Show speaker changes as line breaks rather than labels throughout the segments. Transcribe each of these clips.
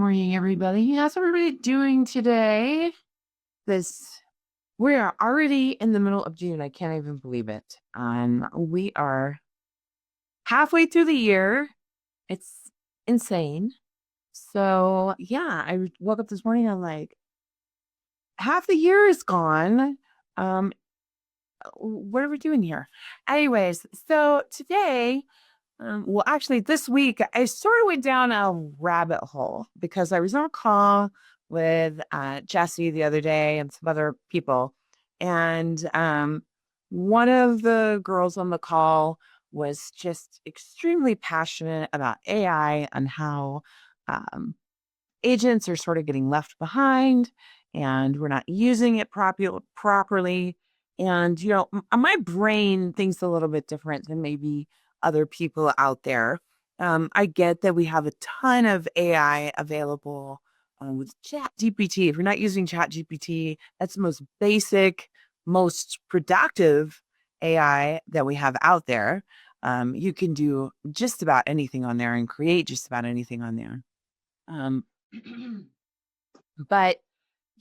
morning, everybody. How's everybody doing today? This We are already in the middle of June. I can't even believe it. We are halfway through the year. It's insane. So yeah, I woke up this morning. I'm like, half the year is gone. Um, what are we doing here? Anyways, so today, actually, this week I sort of went down a rabbit hole because I was on a call with Jesse the other day and some other people, and one of the girls on the call was just extremely passionate about AI and how um, agents are sort of getting left behind and we're not using it properly. And, my brain thinks a little bit different than maybe other people out there. I get that we have a ton of AI available with Chat GPT. If you're not using Chat GPT, that's the most basic, most productive AI that we have out there. You can do just about anything on there and create just about anything on there. Um, but,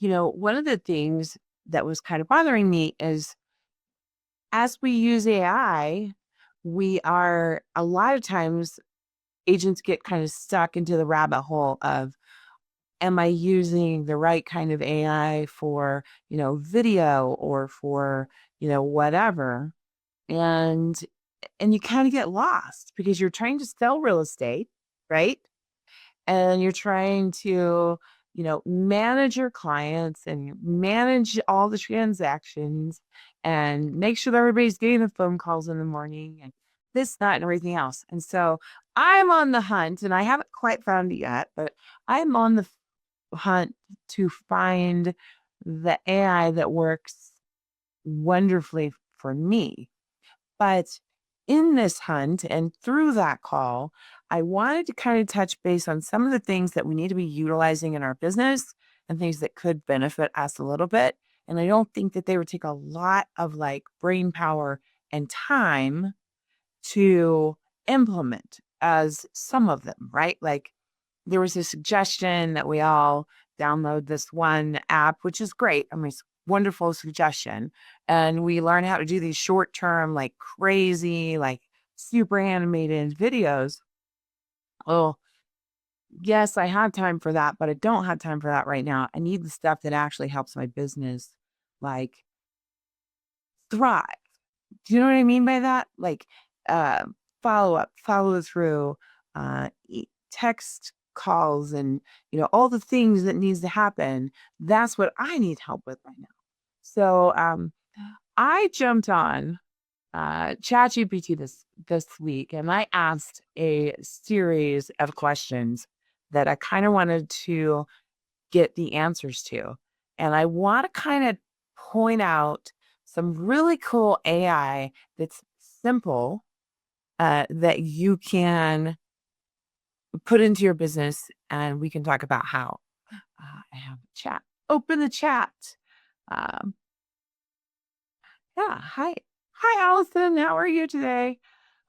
one of the things that was kind of bothering me is as we use AI, we are a lot of times agents get kind of stuck into the rabbit hole of, am I using the right kind of AI for, video or for, whatever. And you kind of get lost because you're trying to sell real estate, right? And you're trying to, manage your clients and manage all the transactions and make sure that everybody's getting the phone calls in the morning and this, that, and everything else. And so I'm on the hunt, and I haven't quite found it yet, but I'm on the hunt to find the AI that works wonderfully for me. But in this hunt and through that call, I wanted to kind of touch base on some of the things that we need to be utilizing in our business and things that could benefit us a little bit. And I don't think that they would take a lot of like brain power and time to implement as some of them, right? Like there was a suggestion that we all download this one app, which is great. I mean, it's a wonderful suggestion. And we learn how to do these short term, like crazy, like super animated videos. Oh, yes, I have time for that, but I don't have time for that right now. I need the stuff that actually helps my business like thrive. Do you know what I mean by that? Like uh, follow up, follow through, text calls, and all the things that needs to happen. That's what I need help with right now. So I jumped on ChatGPT this week, and I asked a series of questions that I kind of wanted to get the answers to. And I want to kind of point out some really cool AI that's simple that you can put into your business, and we can talk about how. I have a chat. Open the chat. Um, yeah. Hi. Hi, Allison. How are you today?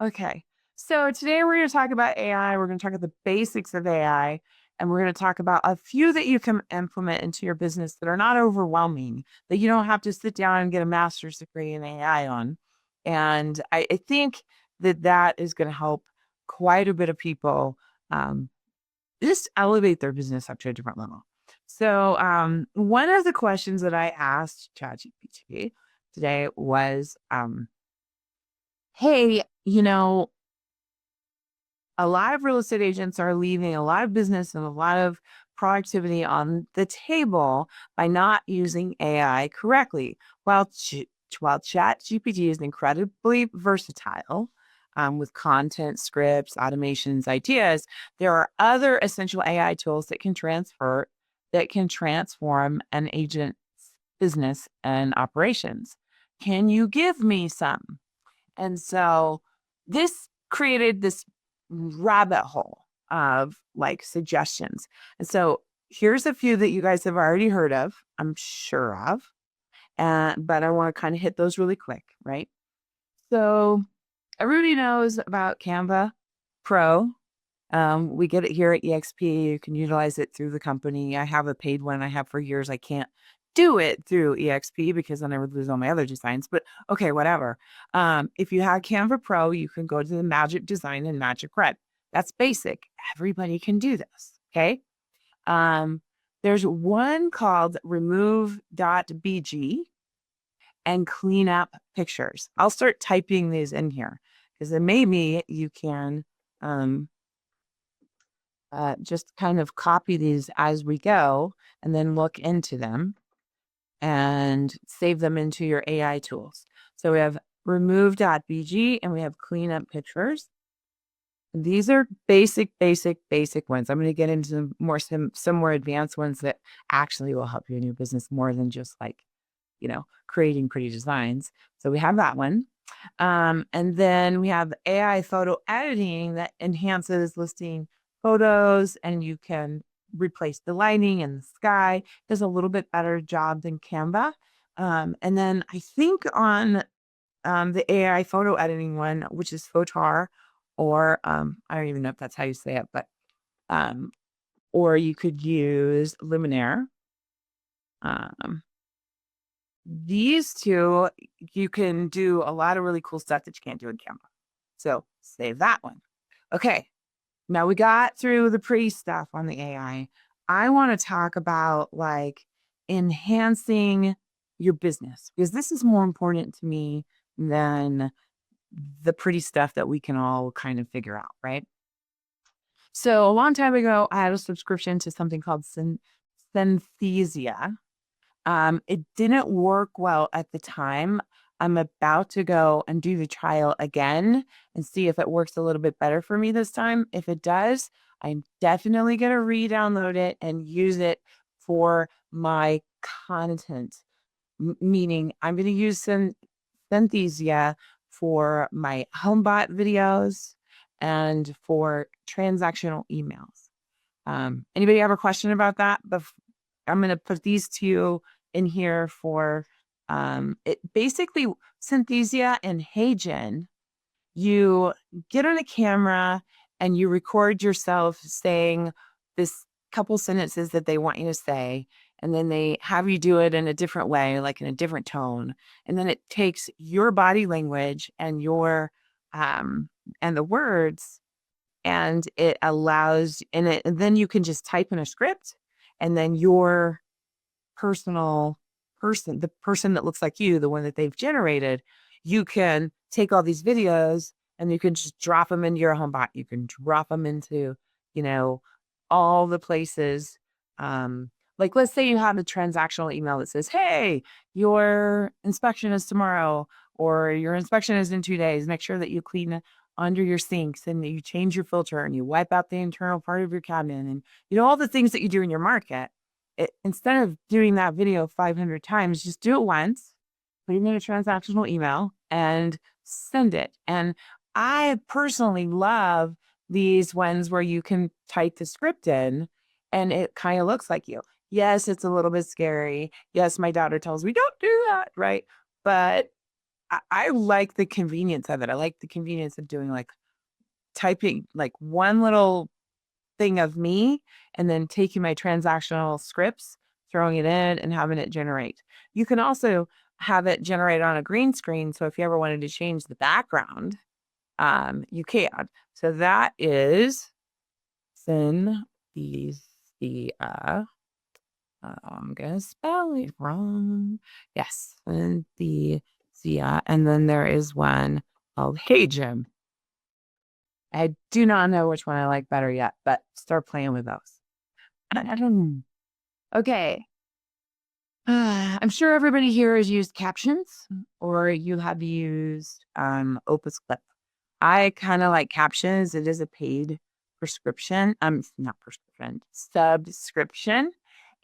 Okay. So today we're going to talk about AI. We're going to talk about the basics of AI. And we're going to talk about a few that you can implement into your business that are not overwhelming, that you don't have to sit down and get a master's degree in AI on. And I think that is going to help quite a bit of people just elevate their business up to a different level. So one of the questions that I asked ChatGPT today was, hey, a lot of real estate agents are leaving a lot of business and a lot of productivity on the table by not using AI correctly. While Chat GPT is incredibly versatile with content, scripts, automations, ideas, there are other essential AI tools that can transform an agent's business and operations. Can you give me some? And so this created this rabbit hole of like suggestions. And so here's a few that you guys have already heard of, I'm sure of. But I want to kind of hit those really quick, right? So everybody knows about Canva Pro. We get it here at EXP. You can utilize it through the company. I have a paid one I have for years. I can't do it through EXP because then I would lose all my other designs, but okay, whatever. If you have Canva Pro, you can go to the Magic Design and Magic Red. That's basic. Everybody can do this. Okay. There's one called remove.bg and clean up pictures. I'll start typing these in here because then maybe you can just kind of copy these as we go and then look into them and save them into your AI tools. So we have remove.bg and we have clean up pictures. These are basic ones. I'm going to get into some more advanced ones that actually will help you in your business more than just like, creating pretty designs. So we have that one. And then we have AI photo editing that enhances listing photos, and you can replace the lighting and the sky. Does a little bit better job than Canva. And then I think on the AI photo editing one, which is Photar, or I don't even know if that's how you say it, but or you could use Luminaire. These two, you can do a lot of really cool stuff that you can't do in Canva. So save that one. Okay. Now we got through the pretty stuff on the AI. I want to talk about like enhancing your business because this is more important to me than the pretty stuff that we can all kind of figure out, right? So a long time ago, I had a subscription to something called Synthesia. It didn't work well at the time. I'm about to go and do the trial again and see if it works a little bit better for me this time. If it does, I'm definitely going to re-download it and use it for my content. Meaning I'm going to use Synthesia for my HomeBot videos and for transactional emails. Anybody have a question about that? I'm going to put these two in here for it. Basically, Synthesia and Hey Jenn, you get on a camera and you record yourself saying this couple sentences that they want you to say, and then they have you do it in a different way, like in a different tone, and then it takes your body language and your and the words, and it allows and then you can just type in a script, and then your personal person, the person that looks like you, the one that they've generated, you can take all these videos and you can just drop them into your HomeBot. You can drop them into, all the places. Like let's say you have a transactional email that says, hey, your inspection is tomorrow, or your inspection is in 2 days. Make sure that you clean under your sinks and you change your filter and you wipe out the internal part of your cabinet and all the things that you do in your market. Instead of doing that video 500 times, just do it once, put it in a transactional email and send it. And I personally love these ones where you can type the script in and it kind of looks like you. Yes, it's a little bit scary. Yes, my daughter tells me, don't do that, right? But I like the convenience of it. I like the convenience of doing like typing like one little thing of me and then taking my transactional scripts, throwing it in and having it generate. You can also have it generate on a green screen. So if you ever wanted to change the background, you can. So that is Synthesia. I'm gonna spell it wrong. Yes, Synthesia. And then there is one called Hey Jenn. I do not know which one I like better yet, but start playing with those. Okay. I'm sure everybody here has used captions or you have used Opus Clip. I kind of like captions. It is a paid prescription. Not prescription, subscription.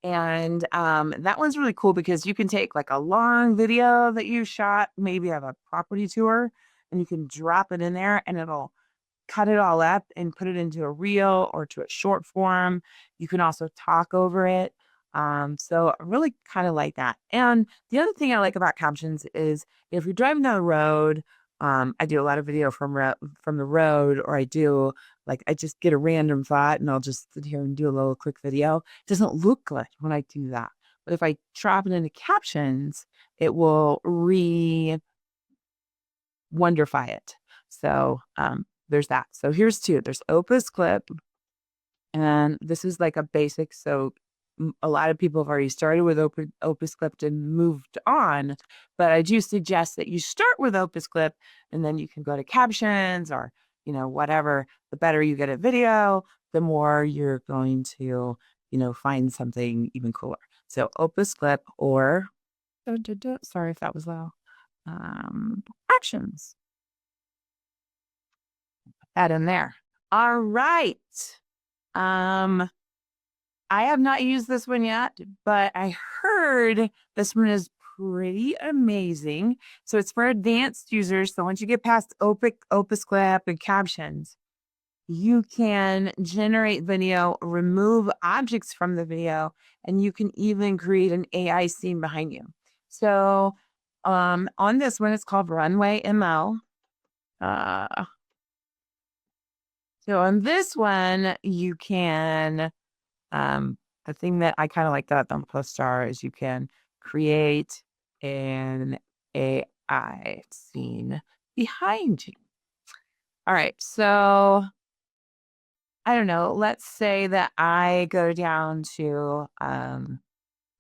And that one's really cool because you can take like a long video that you shot, maybe of a property tour, and you can drop it in there and it'll cut it all up and put it into a reel or to a short form. You can also talk over it. So I really kind of like that. And the other thing I like about captions is if you're driving down the road, I do a lot of video from the road, or I do like I just get a random thought and I'll just sit here and do a little quick video. It doesn't look good when I do that. But if I drop it into captions, it will wonderfy it. So there's that. So here's two. There's Opus Clip, and this is like a basic. So a lot of people have already started with Opus Clip and moved on, but I do suggest that you start with Opus Clip and then you can go to captions or, whatever. The better you get at video, the more you're going to, find something even cooler. So Opus Clip or, sorry if that was loud, actions. Add in there. All right. I have not used this one yet, but I heard this one is pretty amazing. So it's for advanced users. So once you get past Opus Clip and captions, you can generate video, remove objects from the video, and you can even create an AI scene behind you. So on this one, it's called Runway ML. So on this one, you can the thing that I kind of like that on Plus Star is you can create an AI scene behind you. All right. So I don't know. Let's say that I go down to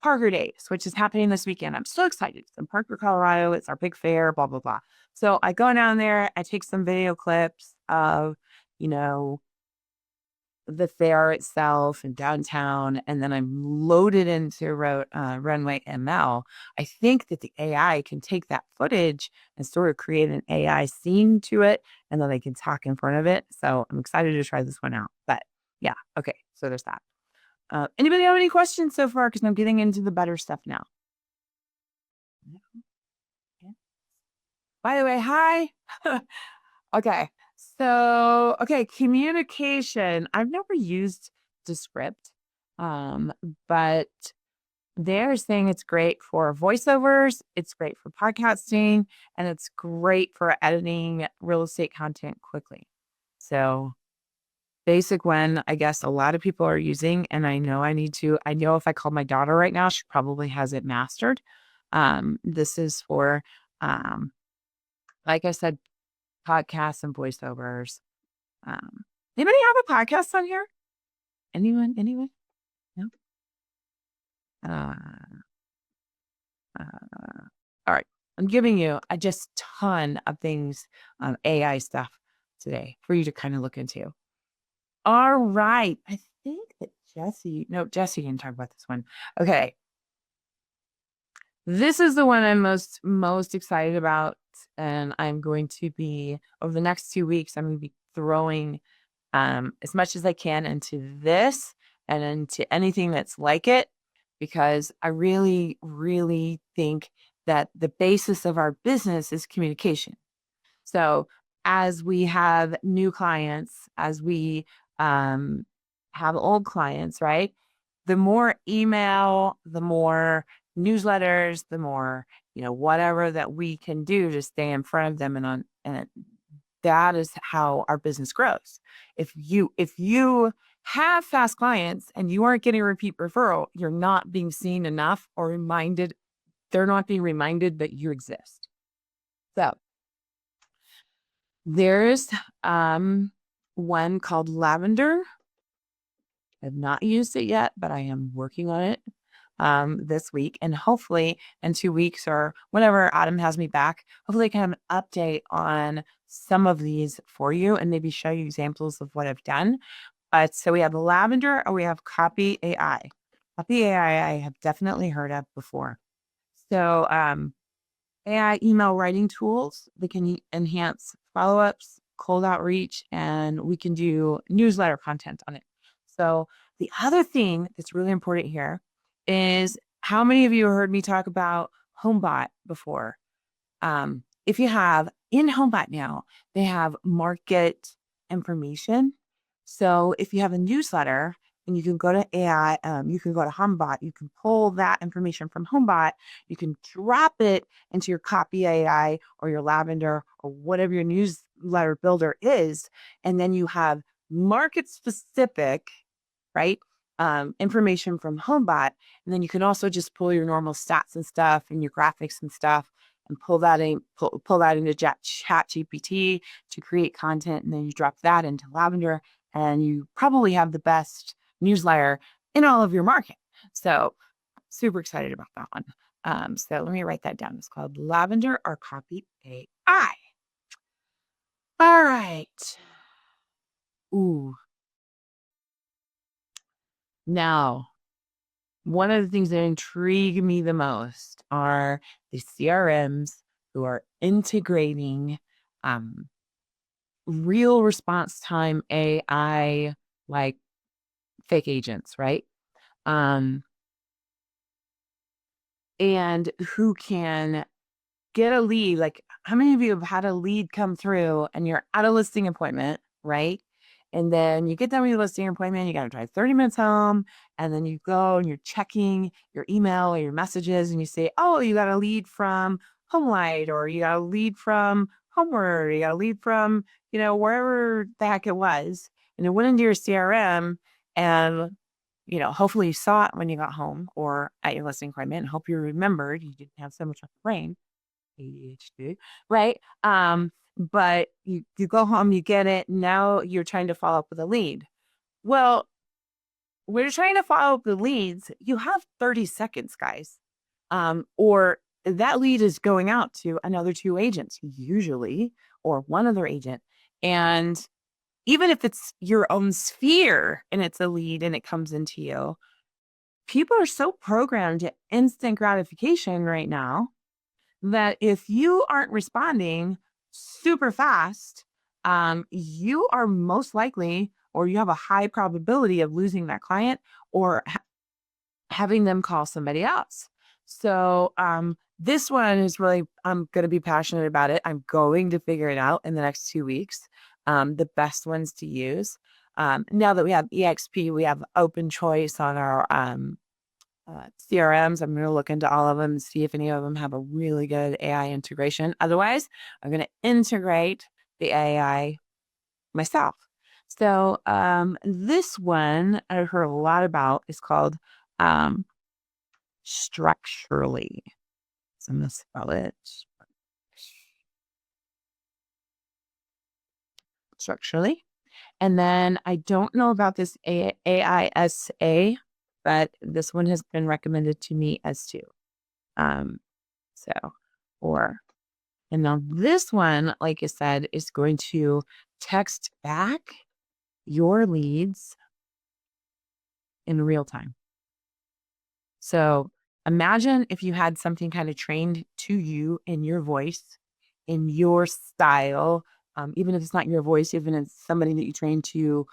Parker Days, which is happening this weekend. I'm so excited. It's in Parker, Colorado. It's our big fair, blah, blah, blah. So I go down there, I take some video clips of, the fair itself and downtown, and then I'm loaded into Runway ML. I think that the AI can take that footage and sort of create an AI scene to it, and then they can talk in front of it. So I'm excited to try this one out. But yeah, okay. So there's that. Anybody have any questions so far? Because I'm getting into the better stuff now. By the way, hi. Okay. So, communication. I've never used Descript, but they're saying it's great for voiceovers, it's great for podcasting, and it's great for editing real estate content quickly. So, basic one, I guess a lot of people are using, and I know if I call my daughter right now, she probably has it mastered. This is for, like I said, podcasts and voiceovers. Anybody have a podcast on here? Anyone? No? Uh, all right. I'm giving you a just ton of things, AI stuff today for you to kind of look into. All right. I think that Jesse didn't talk about this one. Okay. This is the one I'm most excited about. And I'm going to be, over the next 2 weeks, I'm going to be throwing as much as I can into this and into anything that's like it, because I really, really think that the basis of our business is communication. So as we have new clients, as we have old clients, right? The more email, the more newsletters, the more, whatever that we can do to stay in front of them and that is how our business grows. If you have fast clients and you aren't getting a repeat referral, you're not being seen enough or reminded. They're not being reminded that you exist. So there's one called Lavender. I've not used it yet, but I am working on it this week. And hopefully in 2 weeks or whenever Autumn has me back, hopefully I can have an update on some of these for you and maybe show you examples of what I've done. So we have Lavender or we have Copy AI. Copy AI I have definitely heard of before. So AI email writing tools, they can enhance follow-ups, cold outreach, and we can do newsletter content on it. So the other thing that's really important here is, how many of you heard me talk about HomeBot before? If you have in HomeBot now, they have market information. So if you have a newsletter and you can go to AI, you can go to HomeBot, you can pull that information from HomeBot, you can drop it into your Copy AI or your Lavender or whatever your newsletter builder is. And then you have market specific, right? Information from HomeBot. And then you can also just pull your normal stats and stuff and your graphics and stuff and pull that into chat GPT to create content. And then you drop that into Lavender and you probably have the best newsletter in all of your market. So super excited about that one. So let me write that down. It's called Lavender or Copy AI. All right. Ooh. Now, one of the things that intrigue me the most are the CRMs who are integrating real response time AI, like fake agents, right? And who can get a lead. Like, how many of you have had a lead come through and you're at a listing appointment, right? And then you get done with your listing appointment, you got to drive 30 minutes home, and then you go and you're checking your email or your messages, and you say, oh, you got a lead from HomeLight, or you got a lead from Homeward, you got a lead from, wherever the heck it was. And it went into your CRM, and hopefully you saw it when you got home or at your listing appointment, and hope you remembered you didn't have so much on the brain. ADHD, right? But you go home, you get it. Now you're trying to follow up with a lead. Well, when you're trying to follow up the leads, you have 30 seconds, guys. Or that lead is going out to another 2 agents, usually, or one other agent. And even if it's your own sphere and it's a lead and it comes into you, people are so programmed to instant gratification right now that if you aren't responding super fast, you are most likely, or you have a high probability of losing that client or having them call somebody else. So this one is really, I'm going to be passionate about it. I'm going to figure it out in the next 2 weeks, the best ones to use. Now that we have EXP, we have open choice on our CRMs. I'm going to look into all of them and see if any of them have a really good AI integration. Otherwise, I'm going to integrate the AI myself. So this one I heard a lot about is called Structurally. So I'm going to spell it Structurally. And then I don't know about this AISA, but this one has been recommended to me as two. So, and now this one, like I said, is going to text back your leads in real time. So imagine if you had something kind of trained to you in your voice, in your style, even if it's not your voice, even if it's somebody that you train to,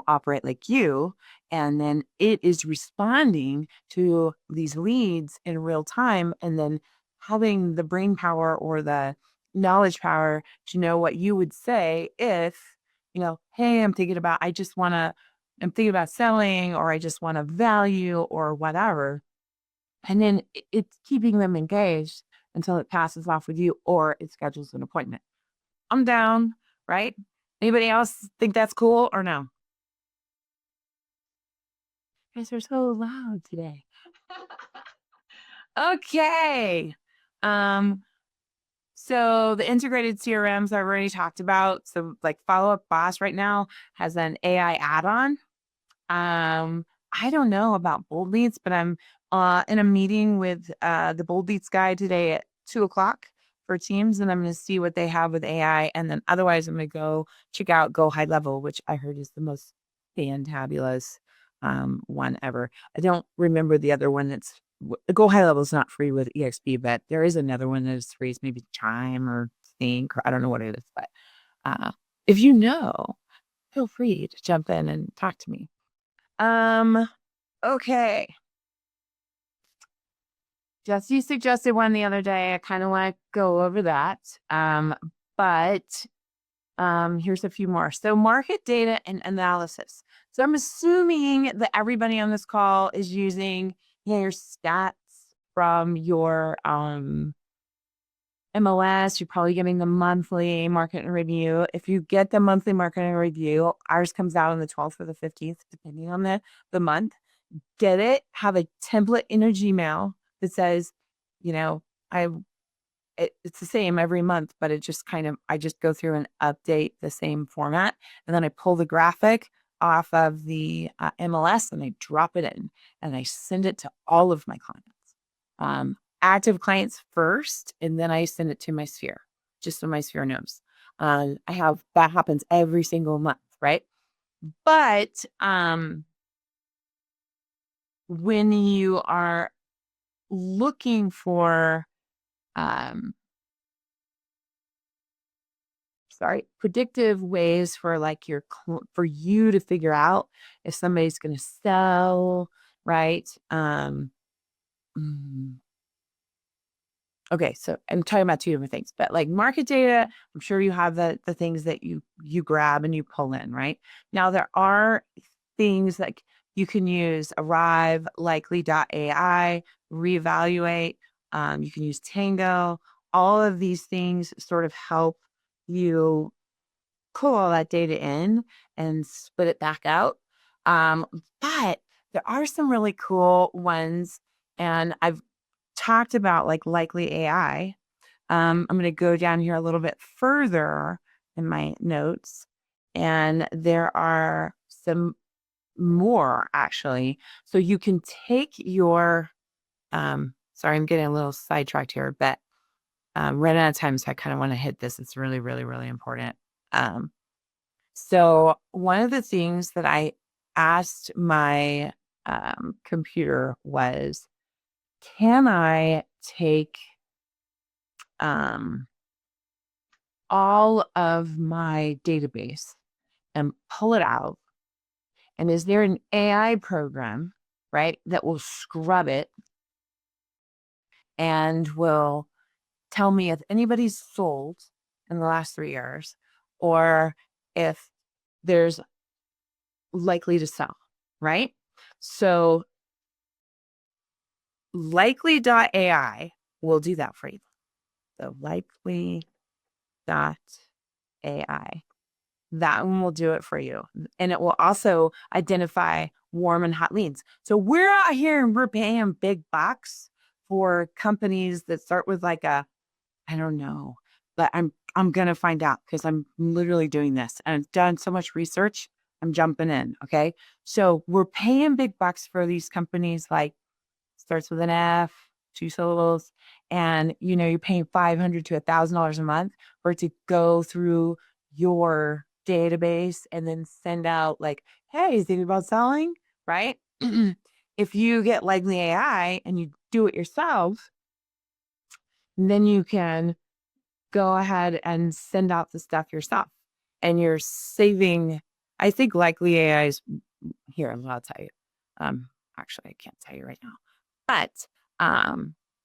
operate like you, and then it is responding to these leads in real time, and then having the brain power or the knowledge power to know what you would say if, hey, I'm thinking about selling, or I just want a value or whatever. And then it's keeping them engaged until it passes off with you or it schedules an appointment. I'm down, right? Anybody else think that's cool or no? You guys are so loud today. Okay. So the integrated CRMs I already talked about. So like Follow Up Boss right now has an AI add-on. I don't know about Bold Leads, but I'm in a meeting with the Bold Leads guy today at 2:00 for Teams, and I'm going to see what they have with AI. And then otherwise, I'm going to go check out Go High Level, which I heard is the most fantabulous one ever. I don't remember the other one that's Go High Level is not free with EXP, but there is another one that is free. It's maybe Chime or Think, or I don't know what it is. But if you know, feel free to jump in and talk to me. Okay. Jesse suggested one the other day. I kind of want to go over that. But here's a few more. So market data and analysis. So I'm assuming that everybody on this call is using your stats from your MLS, you're probably getting the monthly market review. If you get the monthly market review, ours comes out on the 12th or the 15th, depending on the month. Get it, have a template in a Gmail that says, you know, it's the same every month, but it just I just go through and update the same format. And then I pull the graphic off of the MLS and I drop it in and I send it to all of my clients. Active clients first, and then I send it to my sphere, just so my sphere knows. That happens every single month, right? But when you are looking for predictive ways for like for you to figure out if somebody's going to sell, right? Okay, so I'm talking about two different things, but like market data, I'm sure you have the things that you grab and you pull in, right? Now there are things like you can use Arrive, Likely.ai, Reevaluate. You can use Tango. All of these things sort of help you pull all that data in and split it back out. But there are some really cool ones, and I've talked about like Likely AI. I'm going to go down here a little bit further in my notes, and there are some more actually. So you can take your, sorry, I'm getting a little sidetracked here, but ran out of time, so I kind of want to hit this. It's really, really, really important. So one of the things that I asked my computer was, can I take all of my database and pull it out? And is there an AI program, right, that will scrub it and will tell me if anybody's sold in the last 3 years or if there's likely to sell, right? So likely.ai will do that for you. So likely.ai. That one will do it for you. And it will also identify warm and hot leads. So we're out here and we're paying big bucks for companies that start with like I don't know, but I'm gonna find out because I'm literally doing this and I've done so much research. I'm jumping in. Okay. So we're paying big bucks for these companies like starts with an F, 2 syllables, and you're paying $500 to $1,000 a month for it to go through your database and then send out like, hey, thinking about selling, right? If you get Likely AI and you do it yourself, then you can go ahead and send out the stuff yourself. And you're saving, I think Likely AI is here, I'll tell you. Actually, I can't tell you right now. But I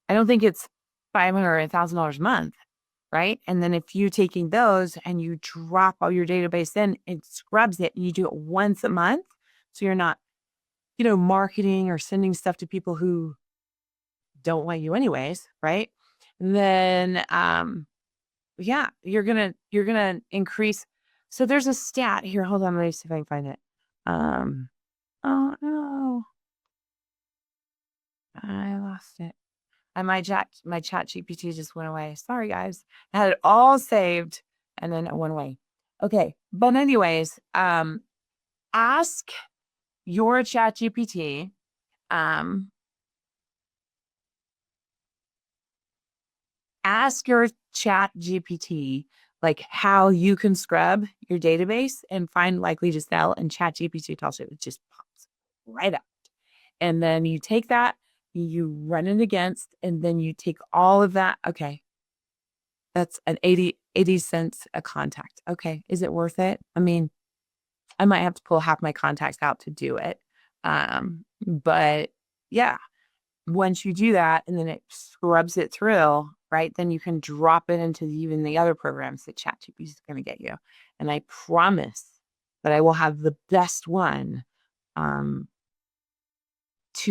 don't think it's $500 or $1,000 a month, right? And then if you're taking those and you drop all your database in, it scrubs it and you do it once a month. So you're not, marketing or sending stuff to people who don't want you anyways, right? And then yeah, you're gonna increase. So there's a stat here. Hold on, let me see if I can find it. Oh no. I lost it. And my chat GPT just went away. Sorry, guys. I had it all saved and then it went away. Okay. But anyways, ask your chat GPT, like how you can scrub your database and find likely to sell, and chat GPT tells you, it just pops right up. And then you take that, you run it against, and then you take all of that. Okay. That's an 80 cents a contact. Okay. Is it worth it? I mean, I might have to pull half my contacts out to do it. But yeah, once you do that and then it scrubs it through, right, then you can drop it into even the other programs that ChatGPT is going to get you. And I promise that I will have the best one 2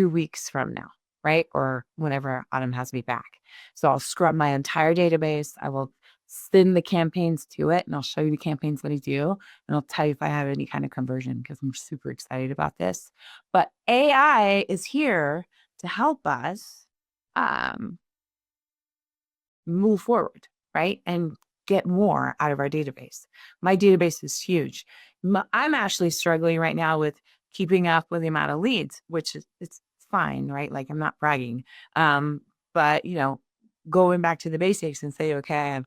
weeks from now. right? Or whenever Autumn has me back. So I'll scrub my entire database. I will send the campaigns to it, and I'll show you the campaigns that I do, and I'll tell you if I have any kind of conversion, because I'm super excited about this. But AI is here to help us move forward, right? And get more out of our database. My database is huge. I'm actually struggling right now with keeping up with the amount of leads, which is, it's fine, right? Like, I'm not bragging. But going back to the basics and say, okay, I have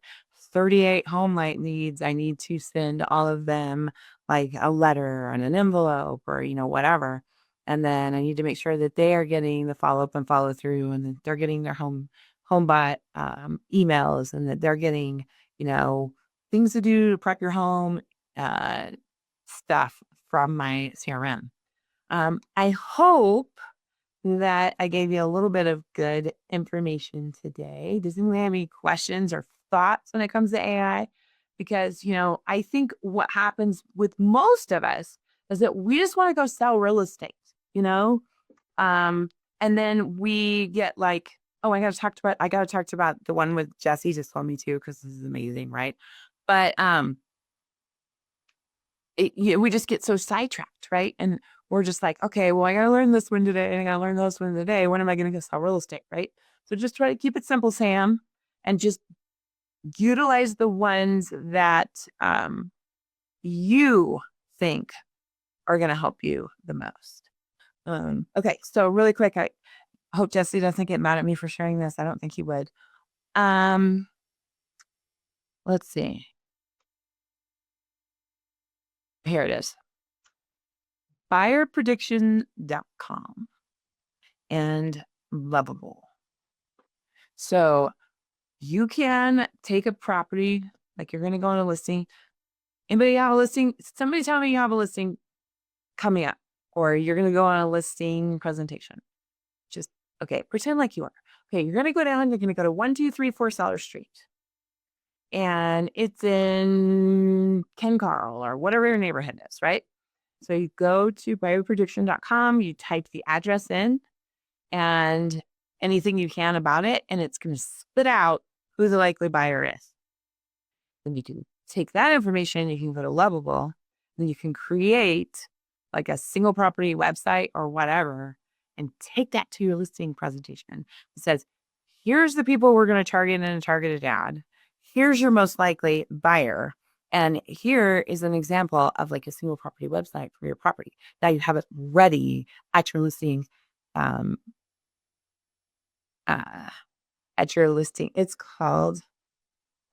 38 home light leads. I need to send all of them like a letter and an envelope or, whatever. And then I need to make sure that they are getting the follow-up and follow through, and that they're getting their homebot emails, and that they're getting, things to do to prep your home, stuff from my CRM. I hope that I gave you a little bit of good information today. Does anyone have any questions or thoughts when it comes to AI? Because, I think what happens with most of us is that we just want to go sell real estate, and then we get like, oh, I got to talk about the one with Jesse just told me to, because this is amazing, right? But we just get so sidetracked, right? And we're just like, okay, well, I got to learn this one today, and I got to learn those one today. When am I going to go sell real estate, right? So just try to keep it simple, Sam, and just utilize the ones that you think are going to help you the most. Okay, so really quick, I hope Jesse doesn't get mad at me for sharing this. I don't think he would. Let's see. Here it is. Buyerprediction.com and Lovable. So you can take a property, like you're going to go on a listing. Anybody have a listing? Somebody tell me you have a listing coming up, or you're going to go on a listing presentation. Just, okay, pretend like you are. Okay, you're going to go down, you're going to go to 1234 Seller Street. And it's in Ken Carl or whatever your neighborhood is, right? So you go to buyerprediction.com, you type the address in and anything you can about it, and it's going to spit out who the likely buyer is. Then you can take that information, you can go to Lovable, and you can create like a single property website or whatever, and take that to your listing presentation. It says, here's the people we're going to target in a targeted ad. Here's your most likely buyer. And here is an example of like a single property website for your property. Now you have it ready at your listing. At your listing. It's called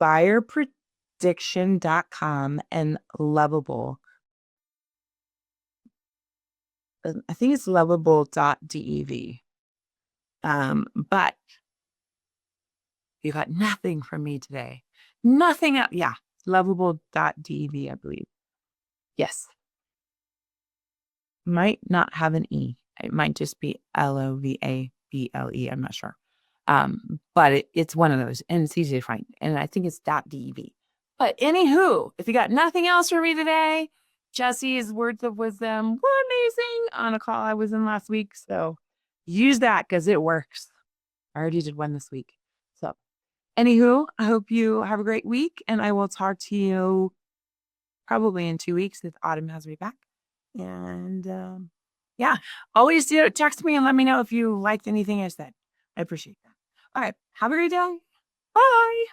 buyerprediction.com and Lovable. I think it's lovable.dev. But you got nothing from me today. Nothing else. Yeah. Lovable.dev, I believe. Yes. Might not have an E. It might just be Lovable. I'm not sure. But it's one of those, and it's easy to find. And I think it's .dev. But anywho, if you got nothing else for me today, Jesse's words of wisdom were amazing on a call I was in last week. So use that because it works. I already did one this week. So anywho, I hope you have a great week, and I will talk to you probably in 2 weeks if Autumn has me back. And yeah, always text me and let me know if you liked anything I said. I appreciate that. All right, have a great day. Bye.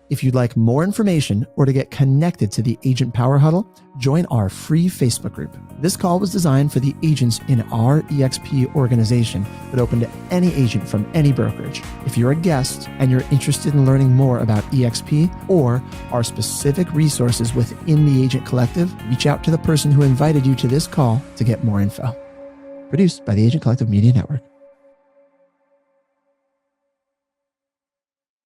If you'd like more information or to get connected to the Agent Power Huddle, join our free Facebook group. This call was designed for the agents in our EXP organization, but open to any agent from any brokerage. If you're a guest and you're interested in learning more about EXP or our specific resources within the Agent Collective, reach out to the person who invited you to this call to get more info. Produced by the Agent Collective Media Network.